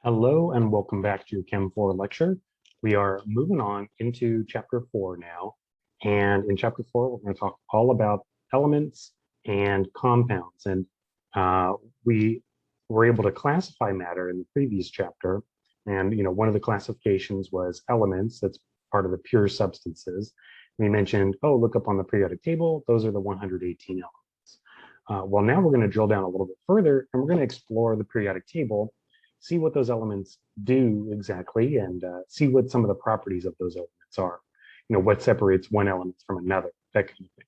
Hello and welcome back to your Chem 4 lecture. We are moving on into chapter 4 now. And in chapter 4, we're going to talk all about elements and compounds. And we were able to classify matter in the previous chapter. And one of the classifications was elements. That's part of the pure substances. We mentioned, oh, look up on the periodic table. Those are the 118 elements. Well, now we're going to drill down a little bit further, and we're going to explore the periodic table, see what those elements do exactly, and see what some of the properties of those elements are. What separates one element from another, that kind of thing.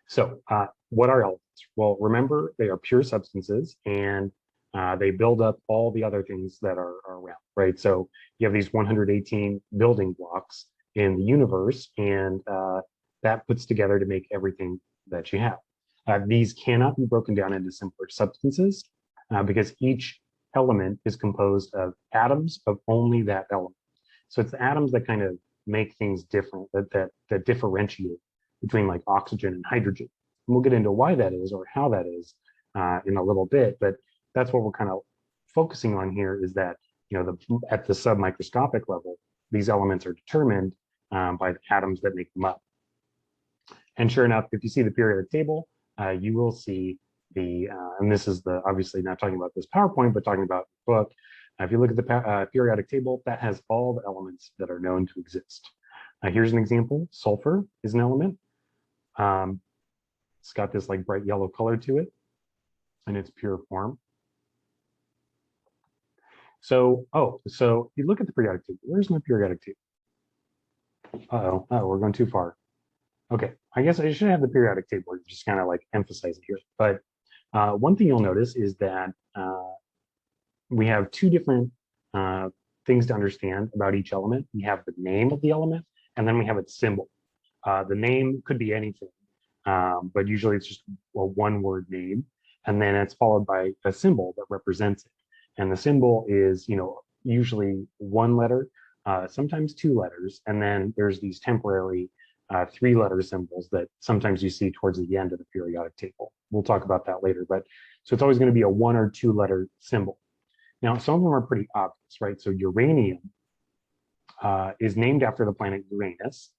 So what are elements? Well, remember, they are pure substances, and they build up all the other things that are around, right? So you have these 118 building blocks in the universe, and that puts together to make everything that you have. These cannot be broken down into simpler substances because each element is composed of atoms of only that element. So it's the atoms that kind of make things different, that differentiate between like oxygen and hydrogen. And we'll get into why that is or how that is in a little bit, but that's what we're kind of focusing on here, is that at the submicroscopic level, these elements are determined by the atoms that make them up. And sure enough, if you see the periodic table, you will see and this is obviously not talking about this PowerPoint, but talking about the book. If you look at the periodic table, that has all the elements that are known to exist. Here's an example. Sulfur is an element. It's got this like bright yellow color to it in its pure form. So you look at the periodic table. Where's my periodic table? Oh, we're going too far. Okay, I guess I should have the periodic table, just kind of like emphasize it here. But one thing you'll notice is that we have two different things to understand about each element. We have the name of the element, and then we have its symbol. The name could be anything, but usually it's just a one-word name, and then it's followed by a symbol that represents it. And the symbol is, usually one letter, sometimes two letters, and then there's these temporary three-letter symbols that sometimes you see towards the end of the periodic table. We'll talk about that later, but so it's always going to be a one or two letter symbol. Now, some of them are pretty obvious, right? So uranium is named after the planet Uranus,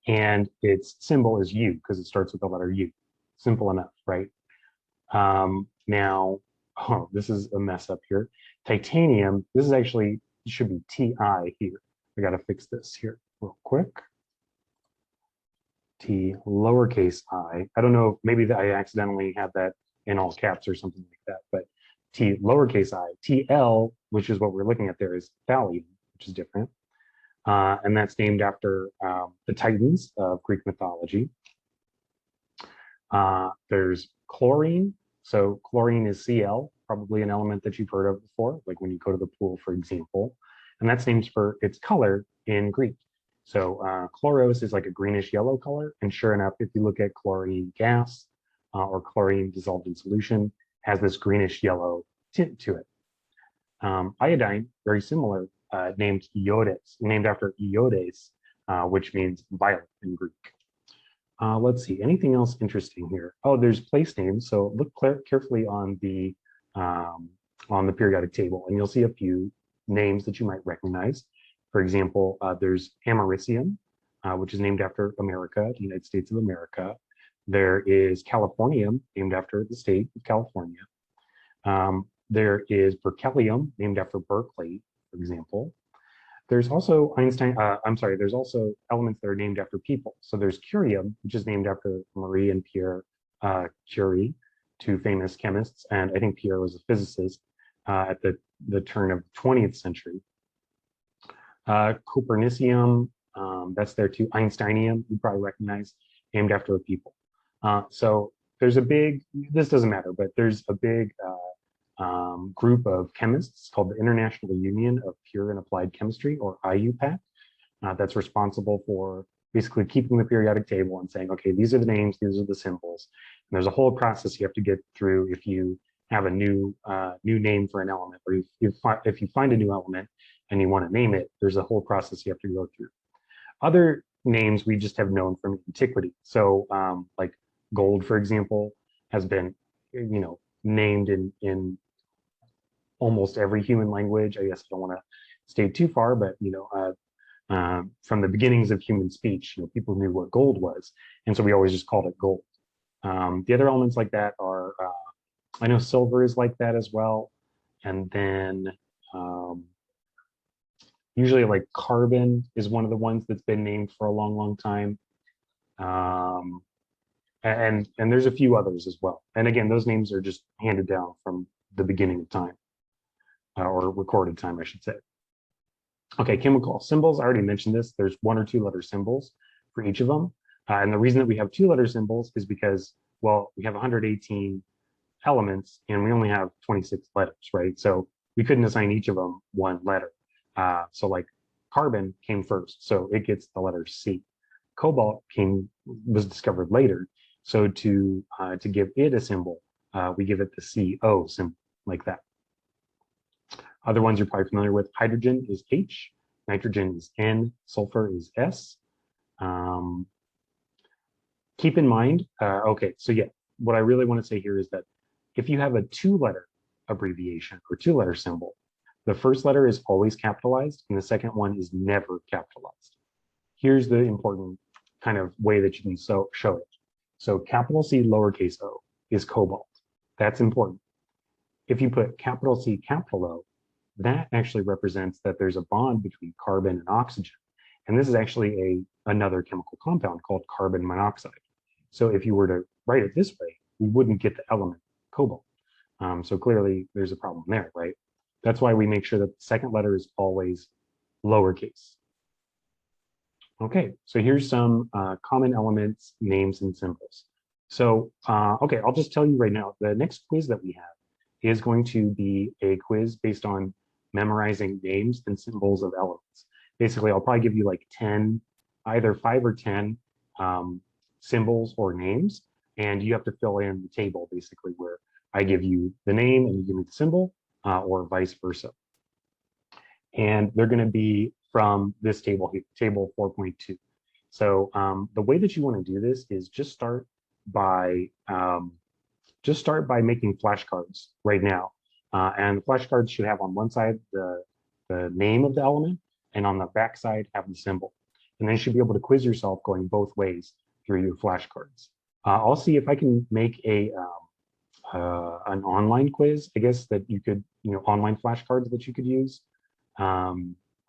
and its symbol is U because it starts with the letter U. Simple enough, right? Now, this is a mess up here. Titanium, this is actually, it should be TI here. I got to fix this here real quick. T lowercase I. I don't know, maybe that I accidentally had that in all caps or something like that, but T lowercase I. TL, which is what we're looking at there, is thallium, which is different. And that's named after the Titans of Greek mythology. There's chlorine. So chlorine is Cl, probably an element that you've heard of before, like when you go to the pool, for example. And that's named for its color in Greek. So chloros is like a greenish yellow color. And sure enough, if you look at chlorine gas or chlorine dissolved in solution, has this greenish yellow tint to it. Iodine, very similar, named iodes, named after iodes, which means violet in Greek. Let's see, anything else interesting here? Oh, there's place names. So look carefully on the periodic table, and you'll see a few names that you might recognize. For example, there's americium, which is named after America, the United States of America. There is californium, named after the state of California. There is berkelium, named after Berkeley, for example. There's also there's also elements that are named after people. So there's curium, which is named after Marie and Pierre Curie, two famous chemists, and I think Pierre was a physicist at the turn of the 20th century. Copernicium, that's there too. Einsteinium, you probably recognize, named after a people. So there's a big, this doesn't matter, but there's a big group of chemists called the International Union of Pure and Applied Chemistry, or IUPAC, that's responsible for basically keeping the periodic table and saying, okay, these are the names, these are the symbols. And there's a whole process you have to get through if you have a new name for an element, or if you find a new element and you want to name it, there's a whole process you have to go through. Other names we just have known from antiquity. So like gold, for example, has been named in almost every human language. I guess I don't want to stay too far, but from the beginnings of human speech, people knew what gold was, and so we always just called it gold. The other elements like that are, I know silver is like that as well, and then usually like carbon is one of the ones that's been named for a long, long time. And there's a few others as well. And again, those names are just handed down from the beginning of time, or recorded time, I should say. Okay, chemical symbols. I already mentioned this. There's 1 or 2 letter symbols for each of them. And the reason that we have 2 letter symbols is because, well, we have 118 elements and we only have 26 letters, right? So we couldn't assign each of them 1 letter. So like carbon came first, so it gets the letter C. Cobalt was discovered later. So to give it a symbol, we give it the CO symbol, like that. Other ones you're probably familiar with: hydrogen is H, nitrogen is N, sulfur is S. Keep in mind, okay, so yeah, what I really want to say here is that if you have a 2-letter abbreviation or 2-letter symbol, the first letter is always capitalized and the second one is never capitalized. Here's the important kind of way that you can show it. So capital C, lowercase o is cobalt. That's important. If you put capital C, capital O, that actually represents that there's a bond between carbon and oxygen. And this is actually another chemical compound called carbon monoxide. So if you were to write it this way, we wouldn't get the element cobalt. So clearly there's a problem there, right? That's why we make sure that the second letter is always lowercase. Okay, so here's some common elements, names, and symbols. So, okay, I'll just tell you right now, the next quiz that we have is going to be a quiz based on memorizing names and symbols of elements. Basically, I'll probably give you like 10, either 5 or 10 symbols or names, and you have to fill in the table basically where I give you the name and you give me the symbol, or vice versa. And they're going to be from this table here, table 4.2. So the way that you want to do this is just start by making flashcards right now. And the flashcards should have on one side the name of the element, and on the back side have the symbol. And then you should be able to quiz yourself going both ways through your flashcards. I'll see if I can make an online quiz, I guess, that you could, online flashcards that you could use.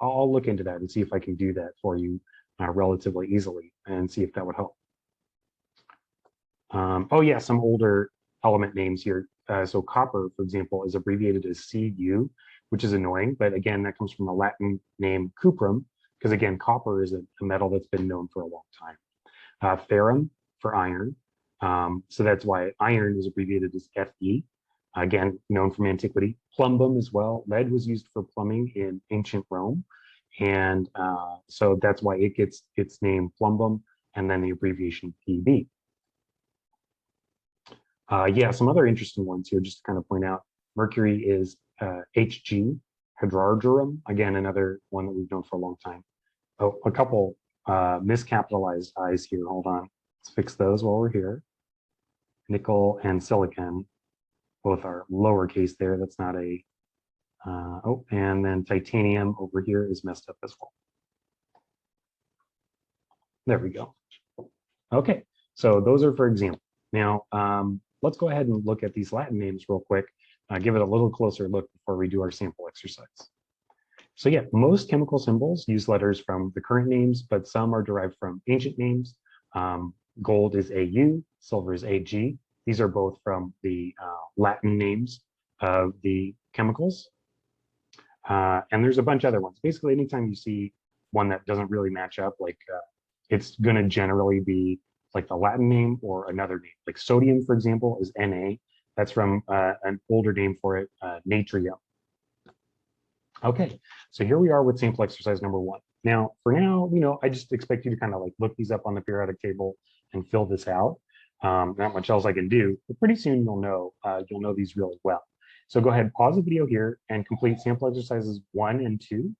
I'll look into that and see if I can do that for you relatively easily and see if that would help. Oh yeah, some older element names here. So copper, for example, is abbreviated as Cu, which is annoying, but again, that comes from the Latin name cuprum, because again, copper is a metal that's been known for a long time. Ferrum for iron. So that's why iron is abbreviated as Fe, again, known from antiquity. Plumbum as well. Lead was used for plumbing in ancient Rome. And so that's why it gets its name plumbum, and then the abbreviation Pb. Yeah, some other interesting ones here, just to kind of point out. Mercury is Hg, hydrargyrum, again, another one that we've known for a long time. Oh, a couple miscapitalized I's here. Hold on. Let's fix those while we're here. Nickel and silicon, both are lowercase there. That's not a, oh, and then titanium over here is messed up as well. There we go. Okay, so those are for example. Now, let's go ahead and look at these Latin names real quick, give it a little closer look before we do our sample exercise. So yeah, most chemical symbols use letters from the current names, but some are derived from ancient names. Gold is Au, silver is Ag. These are both from the Latin names of the chemicals. And there's a bunch of other ones. Basically, anytime you see one that doesn't really match up, like it's going to generally be like the Latin name or another name. Like sodium, for example, is Na. That's from an older name for it, natrium. Okay, so here we are with sample exercise number 1. Now, for now, I just expect you to kind of like look these up on the periodic table and fill this out. Not much else I can do, but pretty soon you'll know these really well. So go ahead, pause the video here and complete sample exercises 1 and 2.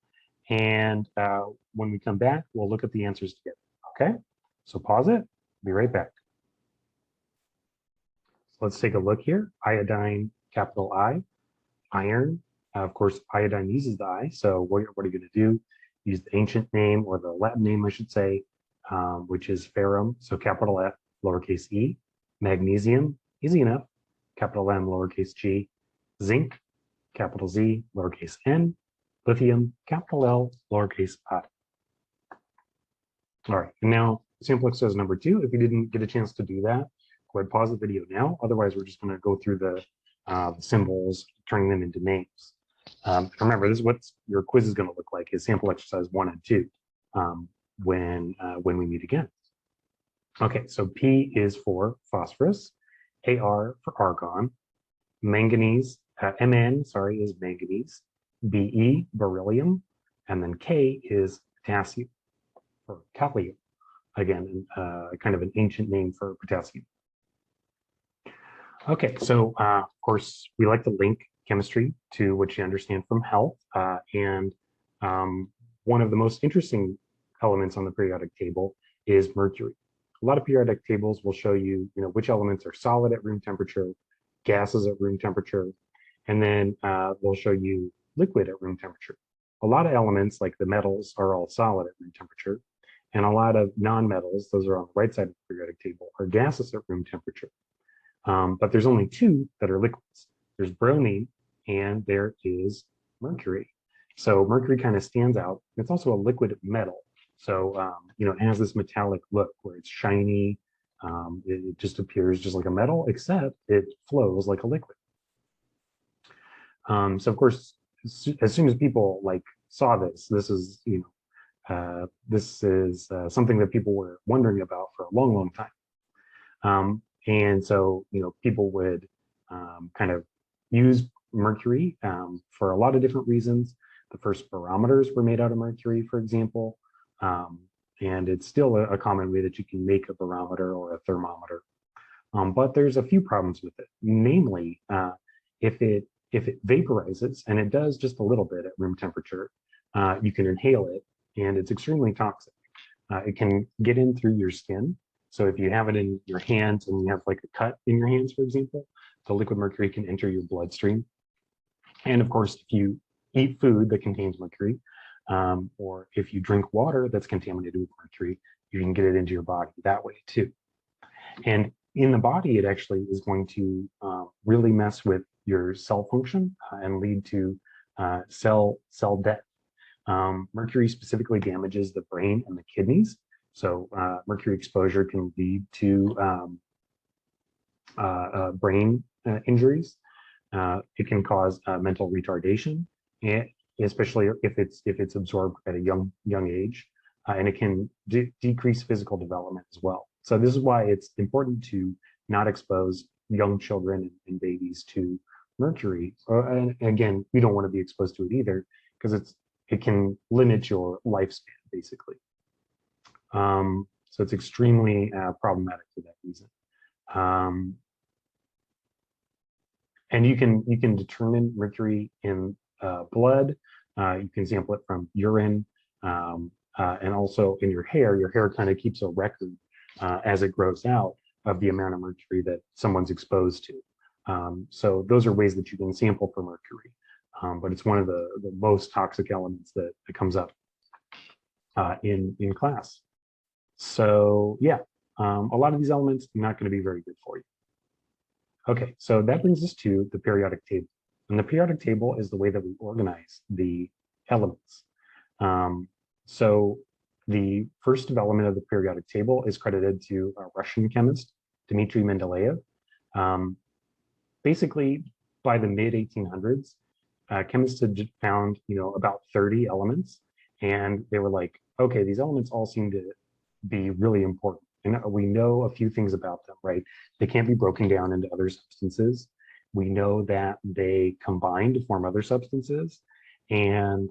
And when we come back, we'll look at the answers together, okay? So pause it, be right back. So let's take a look here. Iodine, capital I, iron, Of course, iodine uses the I. So what are you going to do? Use the ancient name, or the Latin name, I should say, which is ferrum. So capital F, lowercase e. Magnesium, easy enough. Capital M, lowercase g. Zinc, capital Z, lowercase n. Lithium, capital L, lowercase I. All right, and now sample exercise number 2. If you didn't get a chance to do that, go ahead, pause the video now. Otherwise, we're just going to go through the symbols, turning them into names. Remember, this is what your quiz is going to look like, is sample exercise 1 and 2 when we meet again. Okay, so P is for phosphorus, AR for argon, manganese, Mn, sorry, is manganese, Be, beryllium, and then K is potassium, or calcium. Again, kind of an ancient name for potassium. Okay, so of course, we like to link chemistry to what you understand from health. And one of the most interesting elements on the periodic table is mercury. A lot of periodic tables will show you, which elements are solid at room temperature, gases at room temperature, and then they'll show you liquid at room temperature. A lot of elements, like the metals, are all solid at room temperature, and a lot of non-metals, those are on the right side of the periodic table, are gases at room temperature. But there's only 2 that are liquids. There's bromine and there is mercury. So mercury kind of stands out. It's also a liquid metal. So, it has this metallic look where it's shiny. It just appears just like a metal, except it flows like a liquid. So of course, as soon as people saw this, this is something that people were wondering about for a long, long time. And so, people would kind of use mercury for a lot of different reasons. The first barometers were made out of mercury, for example. And it's still a common way that you can make a barometer or a thermometer. But there's a few problems with it. Namely, if it vaporizes, and it does just a little bit at room temperature, you can inhale it, and it's extremely toxic. It can get in through your skin. So if you have it in your hands and you have a cut in your hands, for example, the liquid mercury can enter your bloodstream. And of course, if you eat food that contains mercury, or if you drink water that's contaminated with mercury, you can get it into your body that way too. And in the body, it actually is going to really mess with your cell function and lead to cell death. Mercury specifically damages the brain and the kidneys. So mercury exposure can lead to brain injuries. It can cause mental retardation, especially if it's absorbed at a young age, and it can decrease physical development as well. So this is why it's important to not expose young children and babies to mercury. And again, you don't want to be exposed to it either, because it can limit your lifespan basically. So it's extremely problematic for that reason. And you can determine mercury in blood. You can sample it from urine, and also in your hair. Your hair kind of keeps a record as it grows out of the amount of mercury that someone's exposed to. So those are ways that you can sample for mercury. But it's one of the most toxic elements that comes up in class. So yeah, a lot of these elements are not going to be very good for you. Okay, so that brings us to the periodic table. And the periodic table is the way that we organize the elements. So the first development of the periodic table is credited to a Russian chemist, Dmitry Mendeleev. Basically, by the mid-1800s, chemists had found about 30 elements, and they were like, okay, these elements all seem to be really important. And we know a few things about them, right? They can't be broken down into other substances. We know that they combine to form other substances, and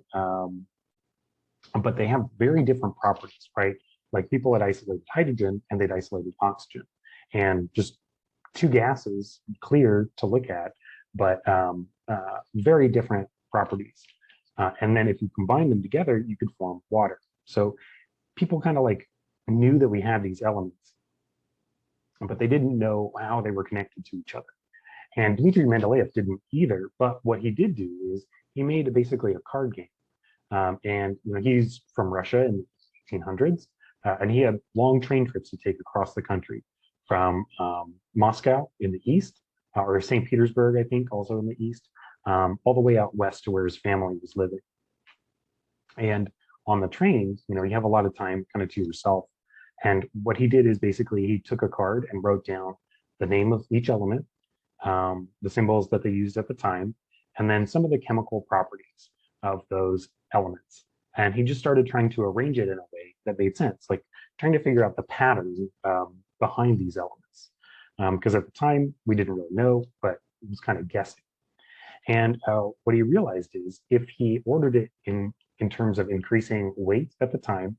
but they have very different properties, right? Like people had isolated hydrogen and they'd isolated oxygen, and just 2 gases, clear to look at, but very different properties. And then if you combine them together, you could form water. So people kind of knew that we had these elements, but they didn't know how they were connected to each other. And Dmitry Mendeleev didn't either, but what he did do is he made basically a card game. And he's from Russia in the 1800s, and he had long train trips to take across the country from Moscow in the east, or St. Petersburg, I think, also in the east, all the way out west to where his family was living. And on the train, you have a lot of time kind of to yourself. And what he did is basically he took a card and wrote down the name of each element, the symbols that they used at the time, and then some of the chemical properties of those elements. And he just started trying to arrange it in a way that made sense, like trying to figure out the patterns behind these elements. Because at the time, we didn't really know, but it was kind of guessing. And what he realized is if he ordered it in terms of increasing weight at the time,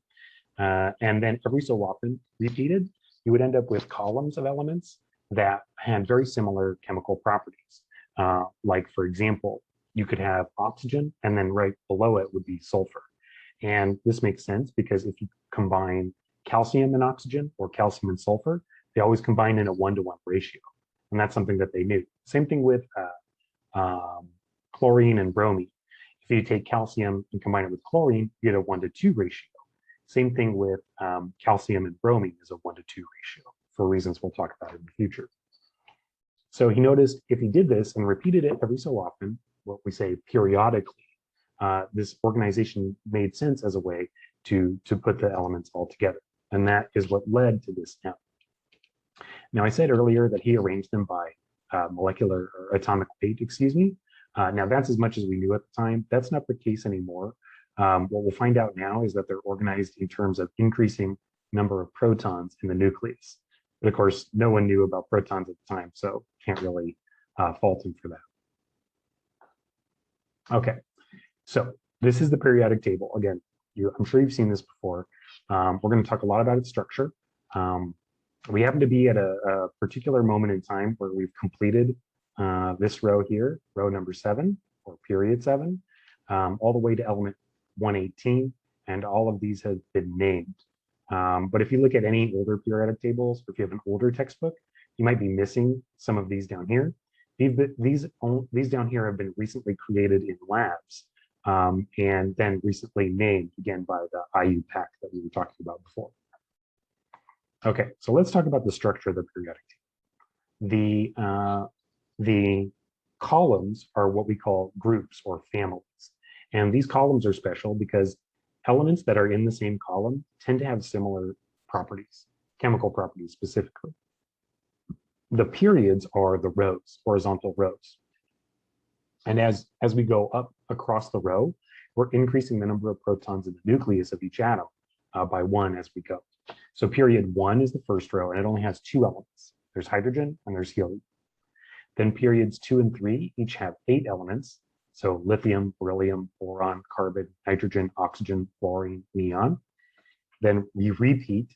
and then every so often repeated, you would end up with columns of elements that had very similar chemical properties. Like, for example, you could have oxygen, and then right below it would be sulfur. And this makes sense because if you combine calcium and oxygen or calcium and sulfur, they always combine in a 1-to-1 ratio. And that's something that they knew. Same thing with chlorine and bromine. If you take calcium and combine it with chlorine, you get a 1-to-2 ratio. Same thing with calcium and bromine is a 1-to-2 ratio for reasons we'll talk about in the future. So he noticed if he did this and repeated it every so often, what we say periodically, this organization made sense as a way to put the elements all together. And that is what led to this M. Now, I said earlier that he arranged them by molecular or atomic weight, excuse me. Now, that's as much as we knew at the time. That's not the case anymore. What we'll find out now is that they're organized in terms of increasing number of protons in the nucleus. But of course, no one knew about protons at the time, so can't really fault him for that. Okay, so this is the periodic table. Again, I'm sure you've seen this before. We're going to talk a lot about its structure. We happen to be at a particular moment in time where we've completed this row here, row number 7, or period 7, all the way to element 118, and all of these have been named. But if you look at any older periodic tables, or if you have an older textbook, you might be missing some of these down here. These down here have been recently created in labs, and then recently named again by the IU pack that we were talking about before. Okay, so let's talk about the structure of the periodic table. The columns are what we call groups or families. And these columns are special because elements that are in the same column tend to have similar properties, chemical properties specifically. The periods are the rows, horizontal rows. And as we go up across the row, we're increasing the number of protons in the nucleus of each atom by 1 as we go. So period 1 is the first row, and it only has 2 elements. There's hydrogen and there's helium. Then periods 2 and 3 each have 8 elements. So lithium, beryllium, boron, carbon, nitrogen, oxygen, fluorine, neon. Then we repeat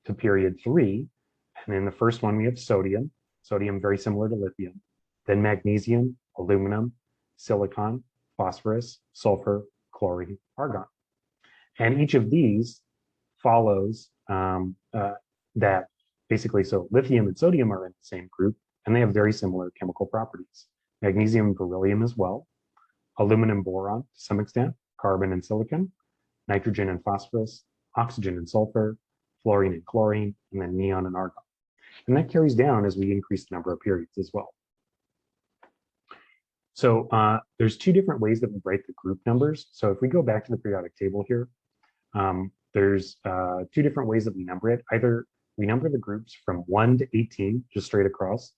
to period 3. And in the first one, we have sodium. Sodium very similar to lithium. Then magnesium, aluminum, silicon, phosphorus, sulfur, chlorine, argon. And each of these follows that basically, so lithium and sodium are in the same group, and they have very similar chemical properties. Magnesium and beryllium as well. Aluminum, boron to some extent, carbon and silicon, nitrogen and phosphorus, oxygen and sulfur, fluorine and chlorine, and then neon and argon. And that carries down as we increase the number of periods as well. So there's 2 different ways that we write the group numbers. So if we go back to the periodic table here, there's 2 different ways that we number it. Either we number the groups from 1 to 18, just straight across.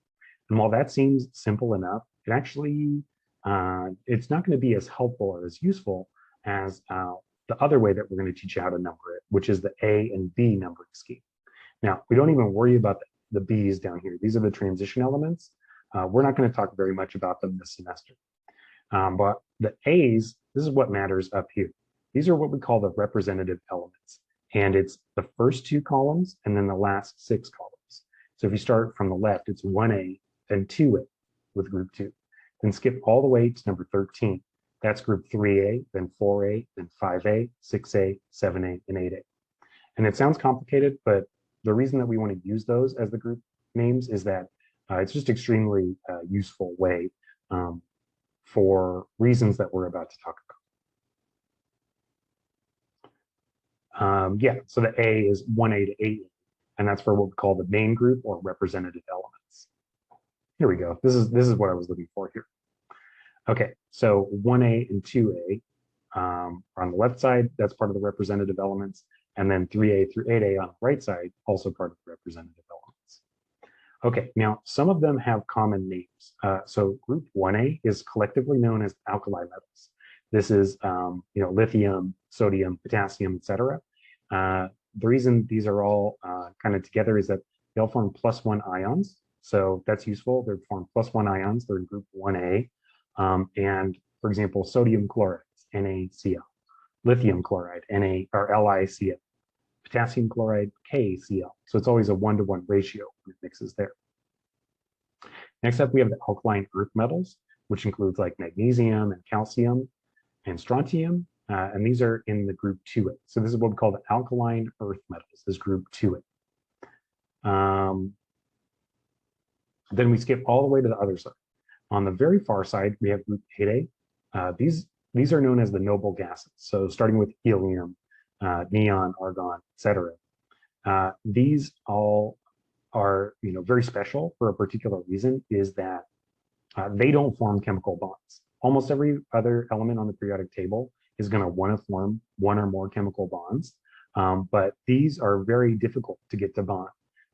And while that seems simple enough, it actually, it's not going to be as helpful or as useful as the other way that we're going to teach you how to number it, which is the A and B numbering scheme. Now, we don't even worry about the B's down here. These are the transition elements. We're not going to talk very much about them this semester. But the A's, this is what matters up here. These are what we call the representative elements. And it's the first 2 columns and then the last 6 columns. So if you start from the left, it's 1A, then 2A with group 2. Then skip all the way to number 13. That's group 3A, then 4A, then 5A, 6A, 7A, and 8A. And it sounds complicated, but the reason that we want to use those as the group names is that it's just extremely useful way for reasons that we're about to talk about. Yeah, so the A is 1A to 8A, and that's for what we call the main group or representative elements. Here we go. This is what I was looking for here. Okay, so 1A and 2A are on the left side, that's part of the representative elements, and then 3A through 8A on the right side, also part of the representative elements. Okay, now some of them have common names. So group 1A is collectively known as alkali metals. This is lithium, sodium, potassium, etc. The reason these are all kind of together is that they'll form +1 ions. So that's useful. They form +1 ions. They're in group 1A. And for example, sodium chloride, NaCl, lithium chloride, LiCl, potassium chloride, KCl. So it's always a 1-to-1 ratio when it mixes there. Next up, we have the alkaline earth metals, which includes like magnesium and calcium and strontium. And these are in the group 2A. So this is what we call the alkaline earth metals, is group 2A. Then we skip all the way to the other side. On the very far side, we have group 8A. These are known as the noble gases. So starting with helium, neon, argon, etc. These all are very special for a particular reason, is that they don't form chemical bonds. Almost every other element on the periodic table is going to want to form one or more chemical bonds, but these are very difficult to get to bond.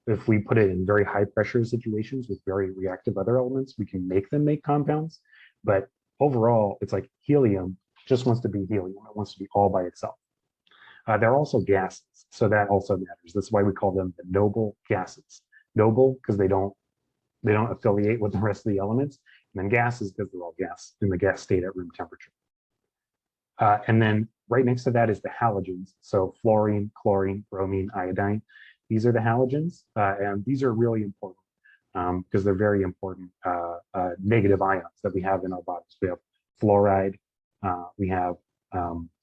If we put it in very high pressure situations with very reactive other elements, we can make them make compounds. But overall, it's like helium just wants to be helium. It wants to be all by itself. They're also gases, so that also matters. That's why we call them the noble gases. Noble because they don't affiliate with the rest of the elements, and then gases because they're all gas in the gas state at room temperature. And then right next to that is the halogens. So fluorine, chlorine, bromine, iodine. These are the halogens, and these are really important because they're very important negative ions that we have in our bodies. We have fluoride, we have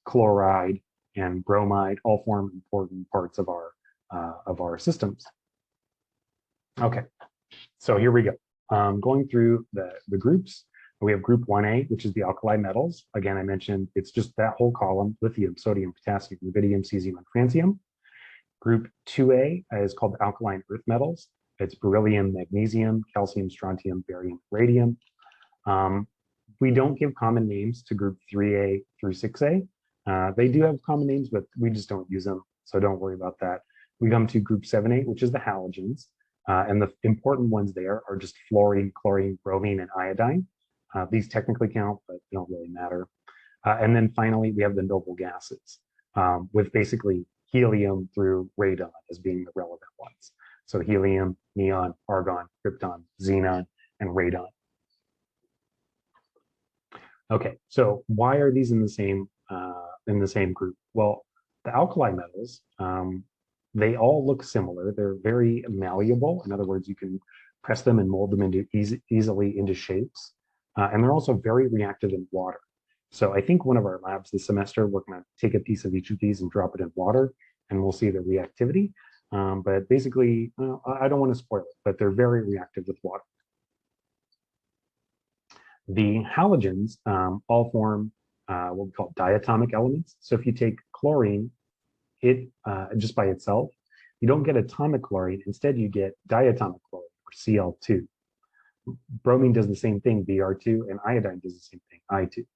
chloride, and bromide, all form important parts of our systems. Okay, so here we go. Going through the groups, we have group 1A, which is the alkali metals. Again, I mentioned it's just that whole column: lithium, sodium, potassium, rubidium, cesium, and francium. Group 2A is called the alkaline earth metals. It's beryllium, magnesium, calcium, strontium, barium, radium. We don't give common names to group 3A through 6A. They do have common names, but we just don't use them, so don't worry about that. We come to group 7A, which is the halogens. And the important ones there are just fluorine, chlorine, bromine, and iodine. These technically count, but they don't really matter. And then finally, we have the noble gases, with basically helium through radon as being the relevant ones. So helium, neon, argon, krypton, xenon, and radon. Okay, so why are these in the same group? Well, the alkali metals, they all look similar. They're very malleable. In other words, you can press them and mold them into easily into shapes. And they're also very reactive in water. So I think one of our labs this semester, we're going to take a piece of each of these and drop it in water, and we'll see the reactivity. But basically, I don't want to spoil it, but they're very reactive with water. The halogens all form what we call diatomic elements. So if you take chlorine, it just by itself, you don't get atomic chlorine. Instead, you get diatomic chlorine, or Cl2. Bromine does the same thing, Br2, and iodine does the same thing, I2.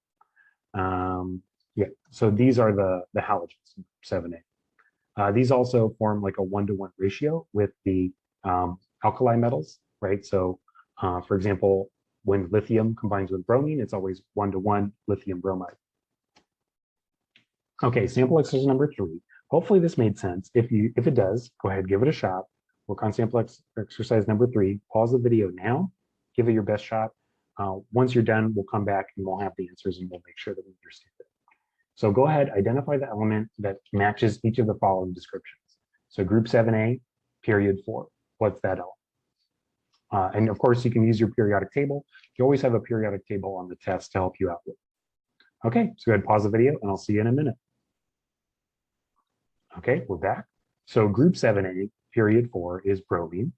Yeah, so these are the halogens, 7A. These also form like a 1-to-1 ratio with the alkali metals, right? So for example, when lithium combines with bromine, it's always 1-to-1 lithium bromide. Okay, sample exercise number 3. Hopefully this made sense. If it does, go ahead, give it a shot. Work on sample exercise number 3. Pause the video now, give it your best shot. Once you're done, we'll come back and we'll have the answers and we'll make sure that we understand it. So go ahead, identify the element that matches each of the following descriptions. So group 7A, period 4. What's that element? And of course, you can use your periodic table. You always have a periodic table on the test to help you out with. Okay, so go ahead, pause the video, and I'll see you in a minute. Okay, we're back. So group 7A, period 4 is bromine.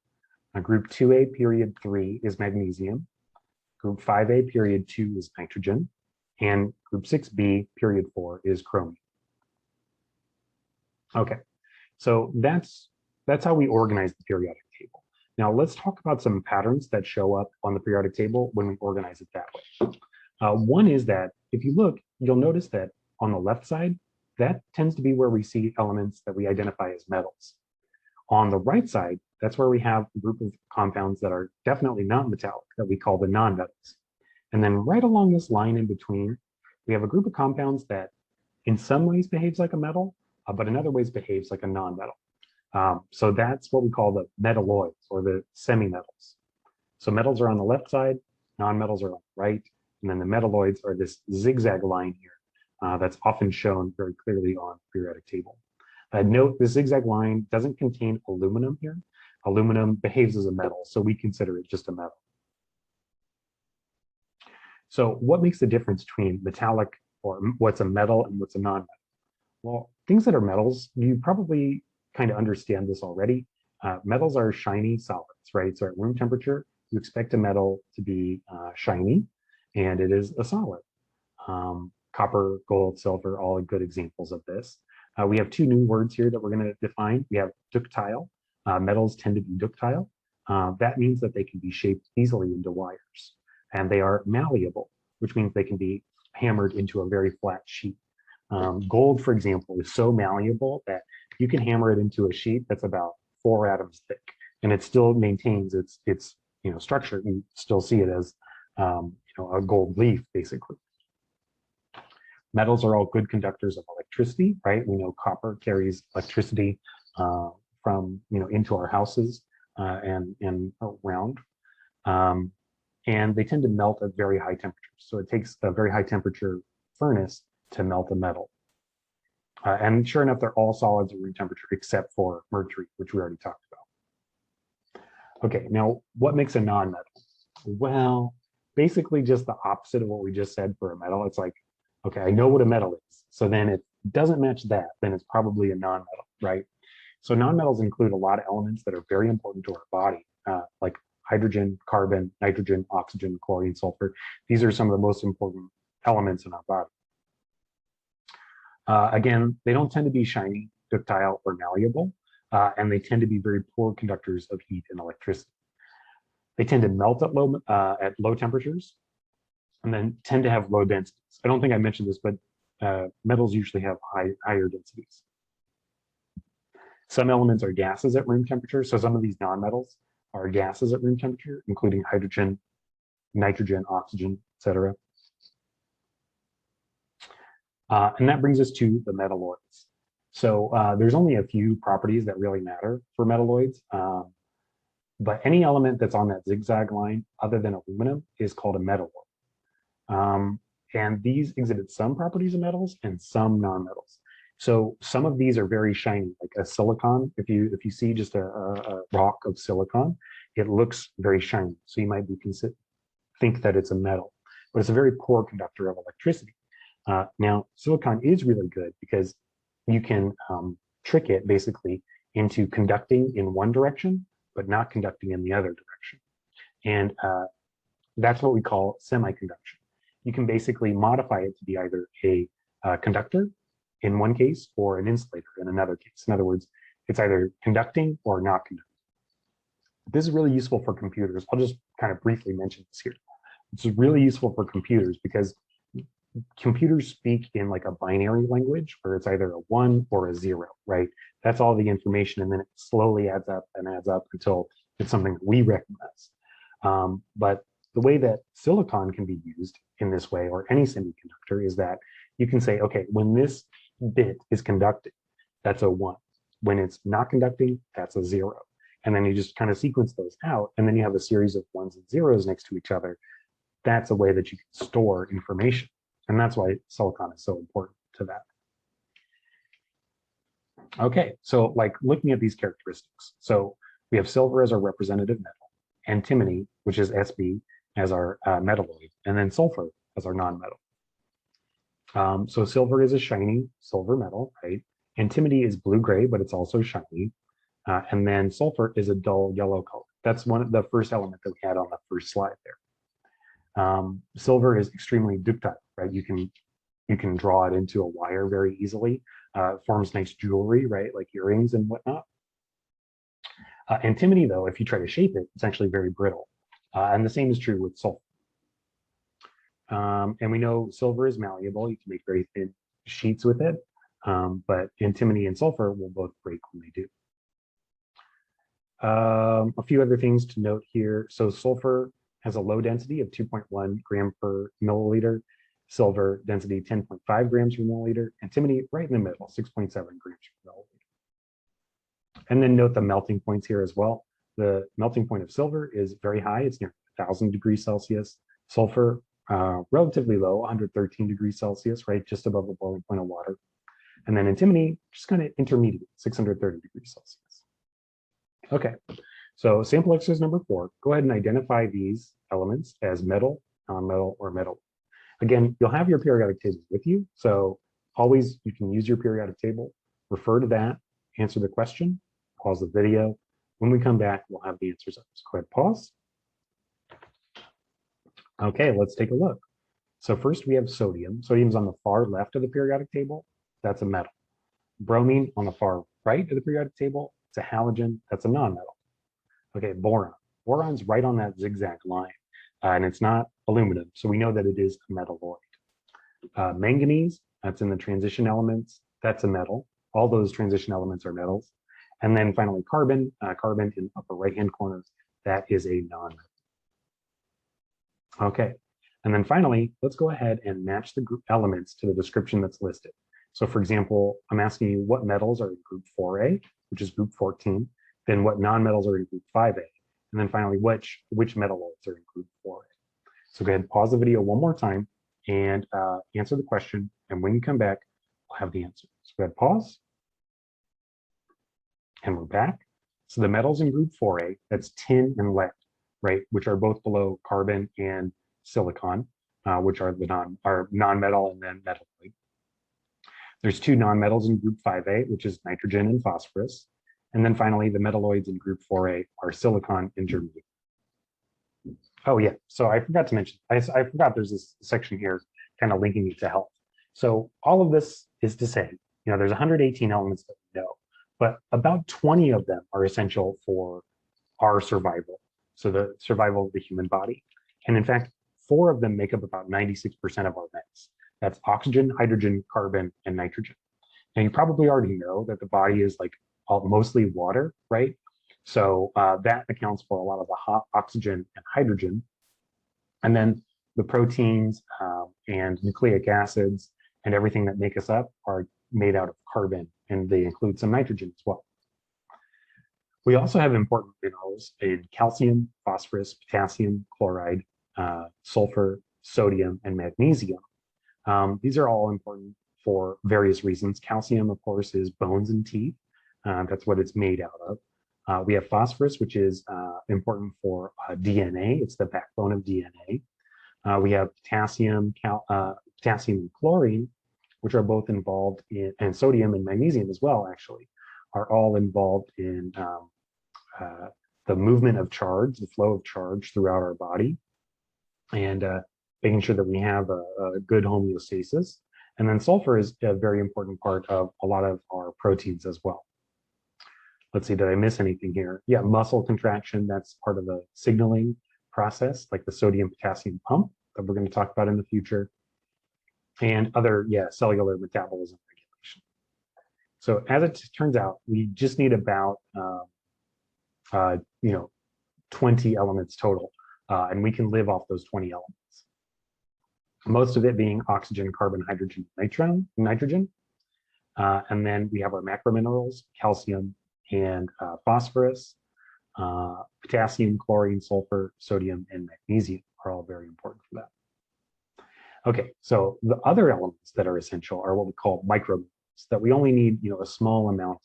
Group 2A, period 3 is magnesium. Group 5A, period 2 is nitrogen, and group 6B, period 4 is chromium. Okay, so that's how we organize the periodic table. Now let's talk about some patterns that show up on the periodic table when we organize it that way. One is that if you look, you'll notice that on the left side, that tends to be where we see elements that we identify as metals. On the right side, that's where we have a group of compounds that are definitely not metallic, that we call the nonmetals. And then right along this line in between, we have a group of compounds that in some ways behaves like a metal, but in other ways behaves like a non-metal. So that's what we call the metalloids or the semi-metals. So metals are on the left side, non-metals are on the right, and then the metalloids are this zigzag line here that's often shown very clearly on the periodic table. Note the zigzag line doesn't contain aluminum here. Aluminum behaves as a metal, so we consider it just a metal. So what makes the difference between metallic or what's a metal and what's a non-metal? Well, things that are metals, you probably kind of understand this already. Metals are shiny solids, right? So at room temperature, you expect a metal to be shiny, and it is a solid. Copper, gold, silver, all good examples of this. We have two new words here that we're going to define. We have ductile. Metals tend to be ductile. That means that they can be shaped easily into wires. And they are malleable, which means they can be hammered into a very flat sheet. Gold, for example, is so malleable that you can hammer it into a sheet that's about 4 atoms thick, and it still maintains its structure. You still see it as a gold leaf, basically. Metals are all good conductors of electricity, right? We know copper carries electricity from into our houses and around. And they tend to melt at very high temperatures. So it takes a very high temperature furnace to melt a metal. And sure enough, they're all solids at room temperature except for mercury, which we already talked about. Okay, now what makes a non-metal? Well, basically just the opposite of what we just said for a metal. It's like, okay, I know what a metal is. So then it doesn't match that, then it's probably a non-metal, right? So non-metals include a lot of elements that are very important to our body, like hydrogen, carbon, nitrogen, oxygen, chlorine, sulfur. These are some of the most important elements in our body. Again, they don't tend to be shiny, ductile, or malleable, and they tend to be very poor conductors of heat and electricity. They tend to melt at low temperatures, and then tend to have low densities. I don't think I mentioned this, but metals usually have higher densities. Some elements are gases at room temperature, so some of these nonmetals are gases at room temperature, including hydrogen, nitrogen, oxygen, etc. And that brings us to the metalloids. So there's only a few properties that really matter for metalloids, but any element that's on that zigzag line other than aluminum is called a metalloid. And these exhibit some properties of metals and some nonmetals. So some of these are very shiny, like a silicon. If you see just a rock of silicon, it looks very shiny. So you might think that it's a metal, but it's a very poor conductor of electricity. Now, silicon is really good because you can trick it basically into conducting in one direction, but not conducting in the other direction. And that's what we call semiconduction. You can basically modify it to be either a conductor in one case or an insulator in another case. In other words, it's either conducting or not conducting. This is really useful for computers. I'll just kind of briefly mention this here. It's really useful for computers because computers speak in like a binary language where it's either a 1 or a 0, right? That's all the information, and then it slowly adds up until it's something that we recognize. But the way that silicon can be used in this way, or any semiconductor, is that you can say, okay, when this bit is conducting, that's a 1. When it's not conducting, that's a 0. And then you just kind of sequence those out, and then you have a series of 1s and 0s next to each other. That's a way that you can store information. And that's why silicon is so important to that. Okay, so like looking at these characteristics. So we have silver as our representative metal, antimony, which is Sb, as our metalloid, and then sulfur as our non-metal. So silver is a shiny silver metal, right? Antimony is blue-gray, but it's also shiny. And then sulfur is a dull yellow color. That's one of the first element that we had on the first slide there. Silver is extremely ductile, right? You can draw it into a wire very easily. Forms nice jewelry, right? Like earrings and whatnot. Antimony, though, if you try to shape it, it's actually very brittle. And the same is true with sulfur. And we know silver is malleable. You can make very thin sheets with it. But antimony and sulfur will both break when they do. A few other things to note here. So sulfur has a low density of 2.1 gram per milliliter. Silver density 10.5 grams per milliliter. Antimony right in the middle, 6.7 grams per milliliter. And then note the melting points here as well. The melting point of silver is very high. It's near 1,000 degrees Celsius. Sulfur, relatively low, 113 degrees Celsius, right? Just above the boiling point of water. And then antimony, just kind of intermediate, 630 degrees Celsius. Okay, so sample exercise number 4, go ahead and identify these elements as metal, non-metal, or metal. Again, you'll have your periodic table with you, so always you can use your periodic table, refer to that, answer the question, pause the video. When we come back, we'll have the answers up. So go ahead, pause. Okay, let's take a look. So first we have sodium. Sodium's on the far left of the periodic table. That's a metal. Bromine on the far right of the periodic table. It's a halogen. That's a non-metal. Okay, boron. Boron's right on that zigzag line, and it's not aluminum, so we know that it is a metalloid. Manganese, that's in the transition elements. That's a metal. All those transition elements are metals. And then finally carbon. Carbon in the upper right-hand corner. That is a non-metal. Okay, and then finally, let's go ahead and match the group elements to the description that's listed. So for example, I'm asking you what metals are in group 4A, which is group 14, then what non-metals are in group 5A, and then finally which metalloids are in group 4A. So go ahead and pause the video one more time and answer the question, and when you come back, we'll have the answer. So go ahead, pause, and we're back. So the metals in group 4A, that's tin and lead, right, which are both below carbon and silicon, which are the non-metal and then metalloid. There's 2 non-metals in group 5A, which is nitrogen and phosphorus. And then finally, the metalloids in group 4A are silicon and germanium. Oh yeah, so I forgot to mention, I forgot there's this section here kind of linking you to health. So all of this is to say, there's 118 elements that we know, but about 20 of them are essential for our survival. So the survival of the human body. And in fact, 4 of them make up about 96% of our meds. That's oxygen, hydrogen, carbon, and nitrogen. Now you probably already know that the body is like mostly water, right? So that accounts for a lot of the hot oxygen and hydrogen. And then the proteins and nucleic acids and everything that make us up are made out of carbon, and they include some nitrogen as well. We also have important minerals in calcium, phosphorus, potassium, chloride, sulfur, sodium, and magnesium. These are all important for various reasons. Calcium, of course, is bones and teeth. That's what it's made out of. We have phosphorus, which is important for DNA. It's the backbone of DNA. We have potassium, potassium and chlorine, which are both involved in, and sodium and magnesium as well, actually, are all involved in the movement of charge, the flow of charge throughout our body, and making sure that we have a good homeostasis. And then sulfur is a very important part of a lot of our proteins as well. Let's see, did I miss anything here? Yeah, muscle contraction, that's part of the signaling process, like the sodium potassium pump that we're going to talk about in the future. And other, cellular metabolism regulation. So as it turns out, we just need about 20 elements total, and we can live off those 20 elements. Most of it being oxygen, carbon, hydrogen, nitrogen. And then we have our macrominerals, calcium and phosphorus, potassium, chlorine, sulfur, sodium, and magnesium are all very important for that. Okay, so the other elements that are essential are what we call microminerals that we only need, a small amount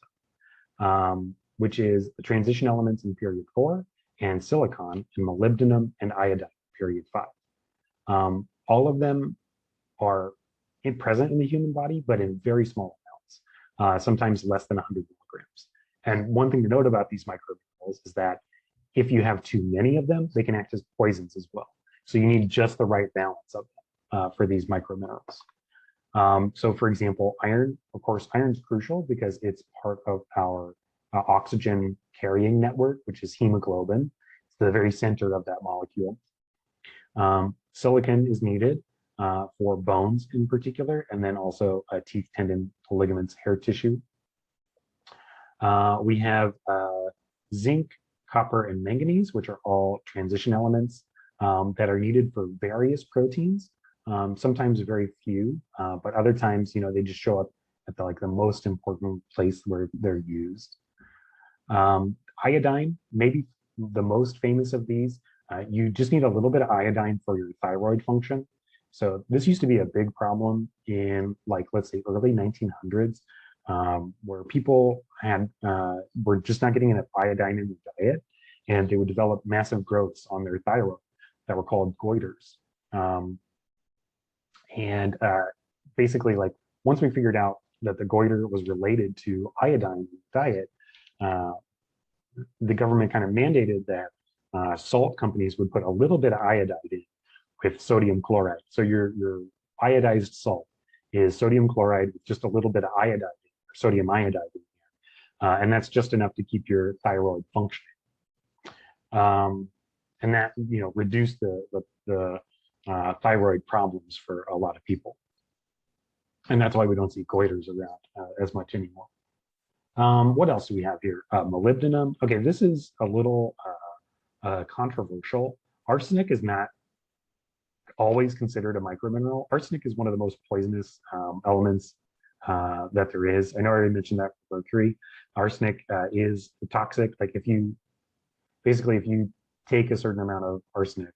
of, which is the transition elements in period 4 and silicon and molybdenum and iodine in period 5. All of them are present in the human body, but in very small amounts, sometimes less than 100 milligrams. And one thing to note about these microminerals is that if you have too many of them, they can act as poisons as well. So you need just the right balance of for these microminerals. So for example, iron, of course, iron is crucial because it's part of our oxygen carrying network, which is hemoglobin. It's the very center of that molecule. Silicon is needed for bones in particular, and then also teeth, tendon, ligaments, hair tissue. We have zinc, copper, and manganese, which are all transition elements that are needed for various proteins. Sometimes very few, but other times, they just show up at the most important place where they're used. Iodine, maybe the most famous of these. You just need a little bit of iodine for your thyroid function. So this used to be a big problem in let's say early 1900s, where people were just not getting enough iodine in their diet, and they would develop massive growths on their thyroid that were called goiters. Basically, once we figured out that the goiter was related to iodine in the diet, the government kind of mandated that salt companies would put a little bit of iodide in with sodium chloride. So your iodized salt is sodium chloride with just a little bit of iodide, or sodium iodide in there. And that's just enough to keep your thyroid functioning. And that, reduced the thyroid problems for a lot of people. And that's why we don't see goiters around as much anymore. What else do we have here? Molybdenum. Okay, this is a little controversial. Arsenic is not always considered a micromineral. Arsenic is one of the most poisonous elements that there is. I know I already mentioned that for mercury. Arsenic is toxic. If you take a certain amount of arsenic,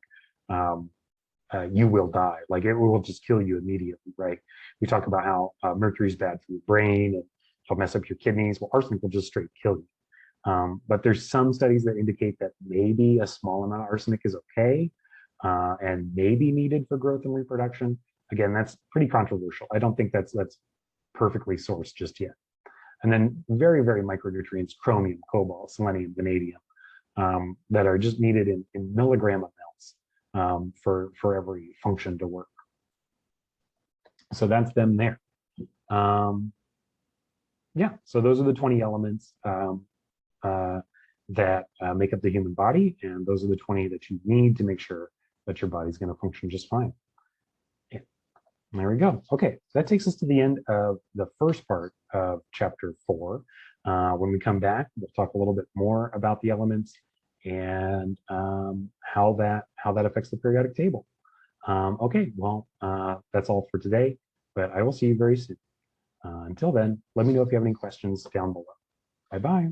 you will die. It will just kill you immediately, right? We talk about how mercury is bad for your brain and it'll mess up your kidneys. Well, arsenic will just straight kill you. But there's some studies that indicate that maybe a small amount of arsenic is okay and maybe needed for growth and reproduction. Again, that's pretty controversial. I don't think that's perfectly sourced just yet. And then very, very micronutrients, chromium, cobalt, selenium, vanadium, that are just needed in milligram amounts for every function to work. So that's them there. Yeah, so those are the 20 elements that make up the human body, and those are the 20 that you need to make sure that your body's going to function just fine. Yeah. There we go. Okay, so that takes us to the end of the first part of chapter 4. When we come back, we'll talk a little bit more about the elements and how that affects the periodic table. Okay, well, that's all for today, but I will see you very soon. Until then, let me know if you have any questions down below. Bye-bye.